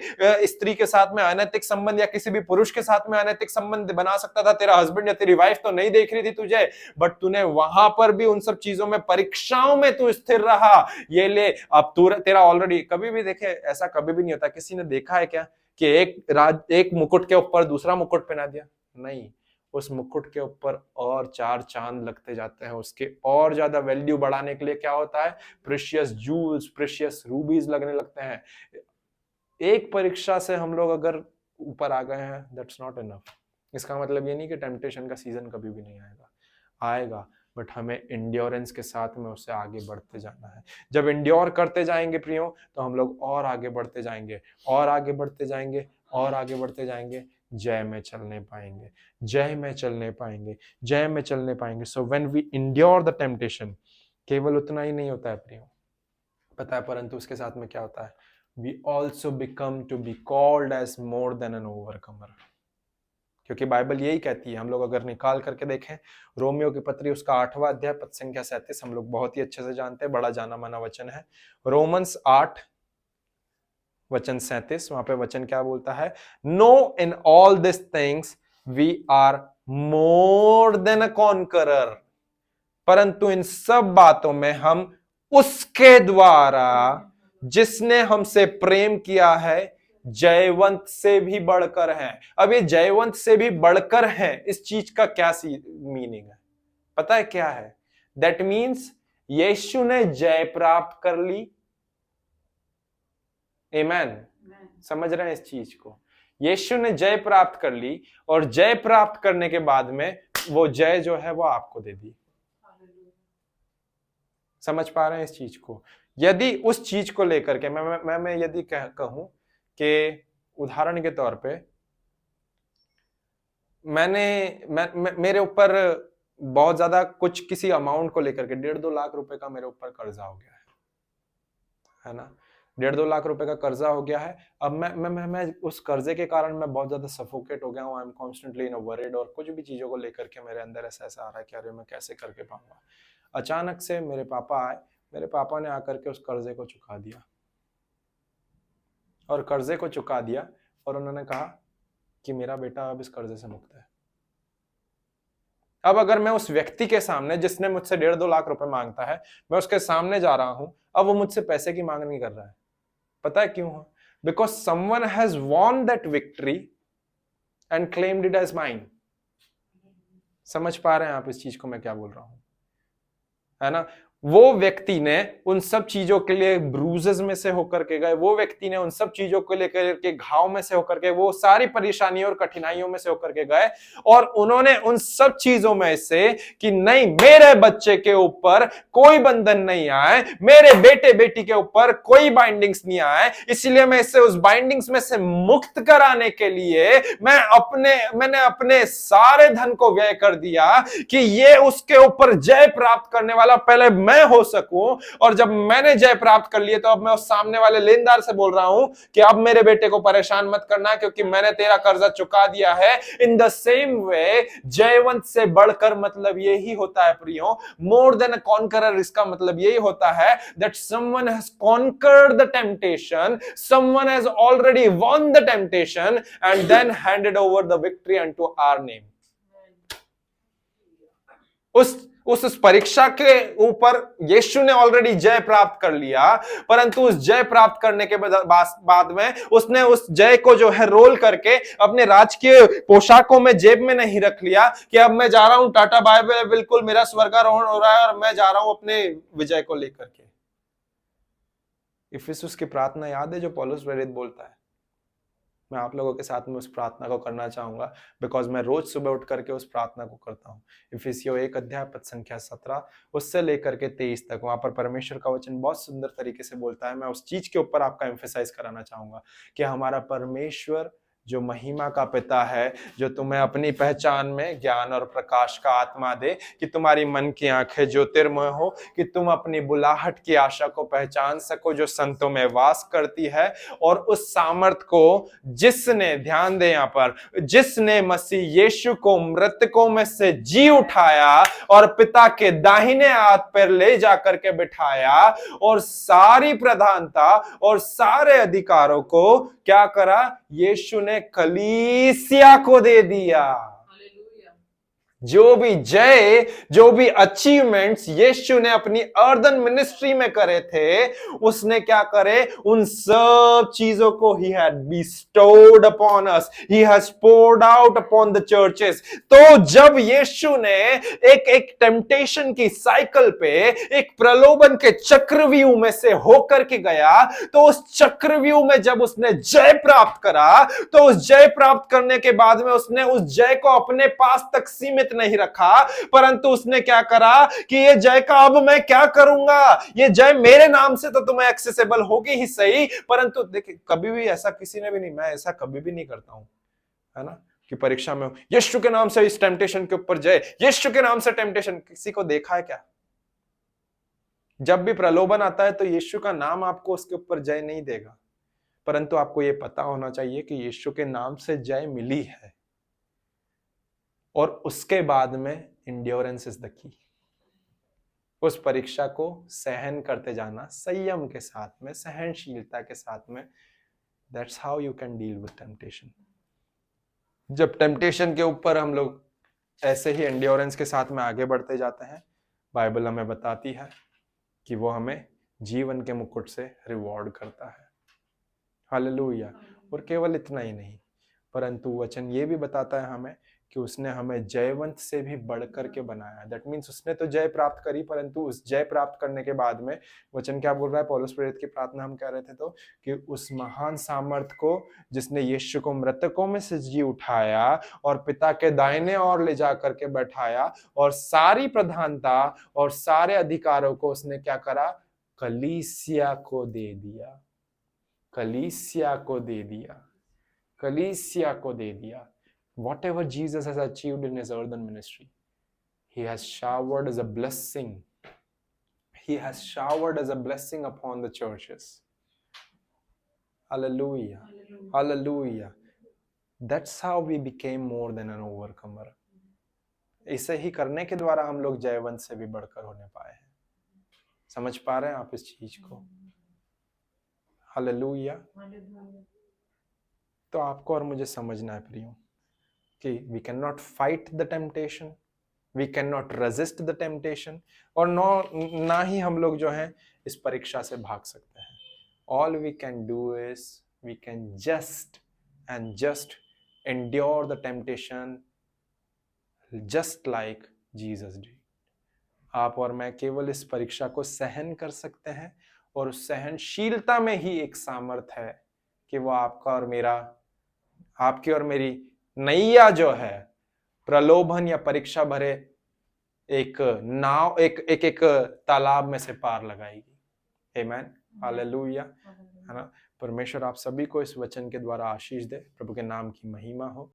स्त्री के साथ में अनैतिक संबंध या किसी भी पुरुष के साथ में अनैतिक संबंध बना सकता था। तेरा हस्बैंड या तेरी वाइफ तो नहीं देख रही थी तुझे, बट तूने वहां पर भी उन सब चीजों में, परीक्षाओं में तू स्थिर रहा। ये ले, अब तू तेरा ऑलरेडी, कभी भी देखे ऐसा कभी भी नहीं होता, किसी ने देखा है क्या कि एक मुकुट के ऊपर दूसरा मुकुट पहना दिया? नहीं, उस मुकुट के ऊपर और 4 चांद लगते जाते हैं, उसके और ज्यादा वैल्यू बढ़ाने के लिए क्या होता है? प्रेशियस जूल्स, प्रेशियस रूबीज लगने लगते हैं। एक परीक्षा से हम लोग अगर ऊपर आ गए हैं, दैट्स नॉट इनफ। इसका मतलब ये नहीं कि टेम्पटेशन का सीजन कभी भी नहीं आएगा, आएगा, बट हमें इंड्योरेंस के साथ में उससे आगे बढ़ते जाना है। जब इंड्योर करते जाएंगे प्रियो, तो हम लोग और आगे बढ़ते जाएंगे, और आगे बढ़ते जाएंगे, और आगे बढ़ते जाएंगे, जय में चलने पाएंगे, जय में चलने पाएंगे, जय में चलने पाएंगे। So when we endure the temptation, केवल उतना ही नहीं होता है प्रियो, पता है, परंतु उसके साथ में क्या होता है? We also become to be called as more than an overcomer. क्योंकि बाइबल यही कहती है, हम लोग अगर निकाल करके देखें, रोमियो की पत्री उसका 8वां अध्याय पद संख्या 37, हम लोग बहुत ही अच्छे से जानते हैं, बड़ा जाना माना वचन है। रोमन्स 8 वचन 37, वहां पे वचन क्या बोलता है? No in all this things we are more than a conqueror, परंतु इन सब बातों में हम उसके द्वारा जिसने हमसे प्रेम किया है जयवंत से भी बढ़कर हैं। अब ये जयवंत से भी बढ़कर हैं, इस चीज का क्या मीनिंग है? पता है क्या है? दैट मीन्स यीशु ने जय प्राप्त कर ली। आमेन, समझ रहे हैं इस चीज को? यीशु ने जय प्राप्त कर ली, और जय प्राप्त करने के बाद में वो जय जो है वो आपको दे दी। समझ पा रहे हैं इस चीज को? यदि उस चीज को लेकर के मैं यदि कहूं कि उदाहरण के तौर पे मेरे ऊपर बहुत ज्यादा कुछ किसी अमाउंट को लेकर के 1.5-2 लाख रुपए का मेरे ऊपर कर्जा हो गया है ना? 1.5-2 लाख रुपए का कर्जा हो गया है। अब मैं उस कर्जे के कारण मैं बहुत ज्यादा सफोकेट हो गया हूँ। I am constantly in a worried, और कुछ भी चीजों को लेकर के मेरे अंदर ऐसा आ रहा है कि अरे मैं कैसे करके पाऊंगा। अचानक से मेरे पापा आए, मेरे पापा ने आकर के उस कर्जे को चुका दिया, और कर्जे को चुका दिया, और उन्होंने कहा कि मेरा बेटा अब इस कर्जे से मुक्त है। अब अगर मैं उस व्यक्ति के सामने, जिसने मुझसे 1.5-2 लाख रुपए मांगता है, मैं उसके सामने जा रहा हूं, अब वो मुझसे पैसे की मांग नहीं कर रहा है। पता है क्यों? Because someone has won that victory and claimed it as mine. समझ पा रहे हैं आप इस चीज को मैं क्या बोल रहा हूं? है ना? वो व्यक्ति ने उन सब चीजों के लिए ब्रूजेस में से होकर के गए, वो व्यक्ति ने उन सब चीजों को लेकर के घाव में से होकर के, वो सारी परेशानियों और कठिनाइयों में से होकर के गए, और उन्होंने उन सब चीजों में से कि नहीं, मेरे बच्चे के ऊपर कोई बंधन नहीं आए, मेरे बेटे बेटी के ऊपर कोई बाइंडिंग्स नहीं आए, इसलिए मैं इसे उस बाइंडिंग्स में से मुक्त कराने के लिए मैंने अपने सारे धन को व्यय कर दिया कि ये उसके ऊपर जय प्राप्त करने वाला, पहले मैं हो सकूं, और जब मैंने जय प्राप्त कर लिए तो अब मैं उस सामने वाले लेनदार से बोल रहा हूं कि अब मेरे बेटे को परेशान मत करना क्योंकि मैंने तेरा कर्जा चुका दिया है। इन द सेम वे जयवंत से बढ़कर मतलब यही होता है प्रियो, मोर देन अ कॉन्करर, इसका मतलब यही होता है that someone has conquered the temptation, someone has already won the temptation and then handed over the victory unto our name. उस परीक्षा के ऊपर यीशु ने ऑलरेडी जय प्राप्त कर लिया, परंतु उस जय प्राप्त करने के बाद में उसने उस जय को जो है रोल करके अपने राजकीय पोशाकों में जेब में नहीं रख लिया कि अब मैं जा रहा हूं, टाटा बाय बाय, बिल्कुल मेरा स्वर्गारोहण हो रहा है और मैं जा रहा हूं अपने विजय को लेकर के। इफिसुस की प्रार्थना याद है जो पौलुस प्रेरित बोलता है? मैं आप लोगों के साथ में उस प्रार्थना को करना चाहूंगा, बिकॉज मैं रोज सुबह उठ करके उस प्रार्थना को करता हूँ। इफिसियों 1 अध्याय पद संख्या 17 उससे लेकर के 23 तक वहां पर परमेश्वर का वचन बहुत सुंदर तरीके से बोलता है। मैं उस चीज के ऊपर आपका एम्फेसाइज कराना चाहूंगा कि हमारा परमेश्वर जो महिमा का पिता है, जो तुम्हें अपनी पहचान में ज्ञान और प्रकाश का आत्मा दे, कि तुम्हारी मन की आंखें ज्योतिर्मय हो, कि तुम अपनी बुलाहट की आशा को पहचान सको जो संतों में वास करती है, और उस सामर्थ को जिसने, ध्यान दे यहाँ पर, जिसने मसीह यीशु को मृतकों में से जी उठाया और पिता के दाहिने हाथ पर ले जाकर के बिठाया, और सारी प्रधानता और सारे अधिकारों को क्या करा? यीशु ने कलीसिया को दे दिया। जो भी जय, जो भी अचीवमेंट्स यीशु ने अपनी अर्दन मिनिस्ट्री में करे थे, उसने क्या करे? उन सब चीजों को he had bestowed upon us, he has poured out upon the churches। तो जब यीशु ने एक टेम्पटेशन की साइकिल पे, एक प्रलोभन के चक्रव्यूह में से होकर के गया, तो उस चक्रव्यूह में जब उसने जय प्राप्त करा, तो उस जय प्राप्त करने के बाद में उसने उस जय को अपने पास तक सीमित नहीं रखा, परंतु उसने क्या करा कि ये जय का अब मैं क्या करूंगा, ये जय मेरे नाम से तो तुम्हें एक्सेसिबल होगी ही सही, परंतु देखिए कभी भी ऐसा किसी ने भी नहीं, मैं ऐसा कभी भी नहीं करता हूं, है ना, कि परीक्षा में यीशु के नाम से इस टेम्पटेशन के ऊपर जय, यीशु के नाम से टेम्पटेशन। किसी को देखा है क्या? जब भी प्रलोभन आता है तो यीशु का नाम आपको उसके ऊपर जय नहीं देगा, परंतु आपको यह पता होना चाहिए कि यीशु के नाम से जय मिली है, और उसके बाद में इंड्योरेंस इज द की। उस परीक्षा को सहन करते जाना, संयम के साथ में, सहनशीलता के साथ में। That's how you can deal with temptation. जब टेम्पटेशन के ऊपर हम लोग ऐसे ही इंड्योरेंस के साथ में आगे बढ़ते जाते हैं, बाइबल हमें बताती है कि वो हमें जीवन के मुकुट से रिवॉर्ड करता है। हालेलुया। और केवल इतना ही नहीं, परंतु वचन ये भी बताता है हमें कि उसने हमें जयवंत से भी बढ़कर के बनाया। दैट मीन्स उसने तो जय प्राप्त करी, परंतु उस जय प्राप्त करने के बाद में वचन क्या बोल रहा है? पौलुस प्रेरित की प्रार्थना हम कह रहे थे तो, कि उस महान सामर्थ को जिसने यीशु को मृतकों में से जी उठाया और पिता के दाहिने ओर ले जा करके बैठाया, और सारी प्रधानता और सारे अधिकारों को उसने क्या करा? कलीसिया को दे दिया। कलीसिया को दे दिया। कलीसिया को दे दिया। Whatever Jesus has achieved in his earthen ministry, he has showered as a blessing. He has showered as a blessing upon the churches. Hallelujah. Hallelujah. Hallelujah. That's how we became more than an overcomer. इसे ही करने के द्वारा हम लोग जयवंत से भी बढ़कर होने पाए हैं। समझ पा रहे हैं आप इस चीज को? हालेलुया। तो आपको और मुझे समझना है प्रियो कि we cannot fight the temptation, we cannot resist the temptation, और ना ही हम लोग जो हैं इस परीक्षा से भाग सकते हैं। All we can do is we can just endure the temptation just like Jesus did. आप और मैं केवल इस परीक्षा को सहन कर सकते हैं, और उस सहनशीलता में ही एक सामर्थ है कि वो आपका और मेरा, आपकी और मेरी नैया जो है प्रलोभन या परीक्षा भरे एक नाव, एक तालाब में से पार लगाएगी। आमीन। हालेलुया। है ना। परमेश्वर आप सभी को इस वचन के द्वारा आशीष दे। प्रभु के नाम की महिमा हो।